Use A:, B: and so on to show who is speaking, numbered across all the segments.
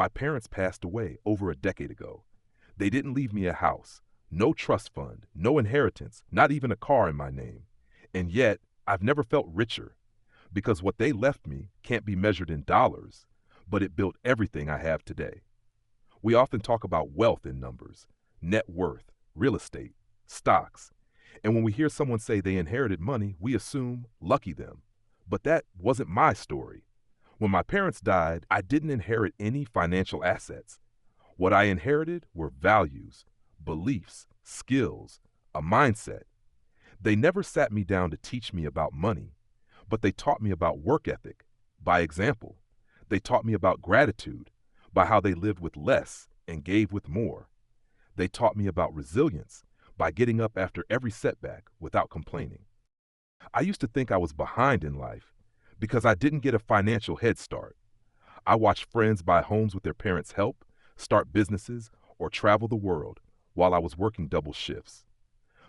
A: My parents passed away over a decade ago. They didn't leave me a house, no trust fund, no inheritance, not even a car in my name. And yet, I've never felt richer because what they left me can't be measured in dollars, but it built everything I have today. We often talk about wealth in numbers, net worth, real estate, stocks. And when we hear someone say they inherited money, we assume lucky them. But that wasn't my story. When my parents died, I didn't inherit any financial assets. What I inherited were values, beliefs, skills, a mindset. They never sat me down to teach me about money, but they taught me about work ethic by example. They taught me about gratitude by how they lived with less and gave with more. They taught me about resilience by getting up after every setback without complaining. I used to think I was behind in life because I didn't get a financial head start. I watched friends buy homes with their parents' help, start businesses, or travel the world while I was working double shifts.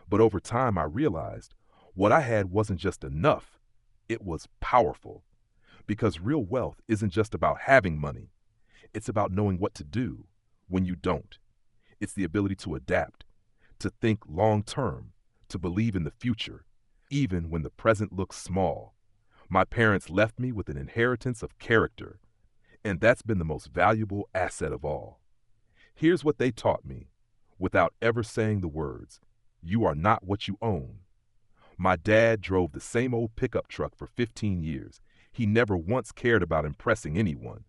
A: But over time, I realized what I had wasn't just enough, it was powerful. Because real wealth isn't just about having money, it's about knowing what to do when you don't. It's the ability to adapt, to think long term, to believe in the future, even when the present looks small. My parents left me with an inheritance of character, and that's been the most valuable asset of all. Here's what they taught me, without ever saying the words: you are not what you own. My dad drove the same old pickup truck for 15 years. He never once cared about impressing anyone,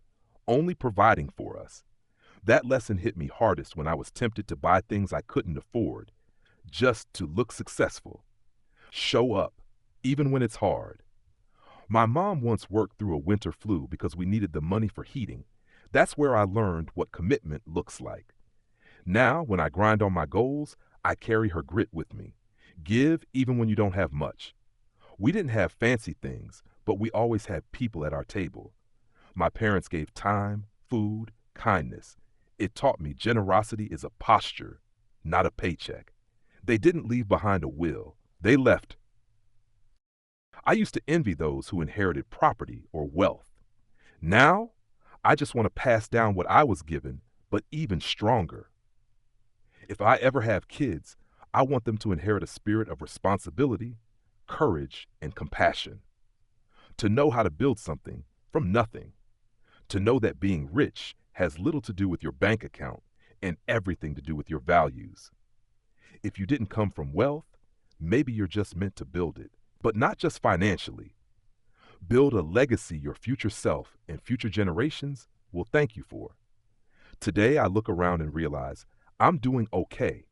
A: only providing for us. That lesson hit me hardest when I was tempted to buy things I couldn't afford, just to look successful. Show up, even when it's hard. My mom once worked through a winter flu because we needed the money for heating. That's where I learned what commitment looks like. Now, when I grind on my goals, I carry her grit with me. Give even when you don't have much. We didn't have fancy things, but we always had people at our table. My parents gave time, food, kindness. It taught me generosity is a posture, not a paycheck. They didn't leave behind a will. They left. I used to envy those who inherited property or wealth. Now, I just want to pass down what I was given, but even stronger. If I ever have kids, I want them to inherit a spirit of responsibility, courage, and compassion. To know how to build something from nothing. To know that being rich has little to do with your bank account and everything to do with your values. If you didn't come from wealth, maybe you're just meant to build it, but not just financially. Build a legacy your future self and future generations will thank you for. Today, I look around and realize I'm doing okay,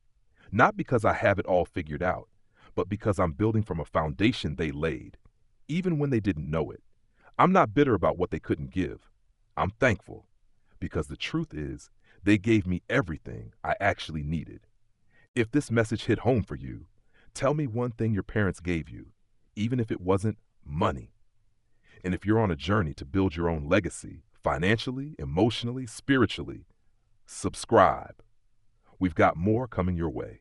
A: not because I have it all figured out, but because I'm building from a foundation they laid, even when they didn't know it. I'm not bitter about what they couldn't give. I'm thankful, because the truth is, they gave me everything I actually needed. If this message hit home for you, tell me one thing your parents gave you, even if it wasn't money. And if you're on a journey to build your own legacy, financially, emotionally, spiritually, subscribe. We've got more coming your way.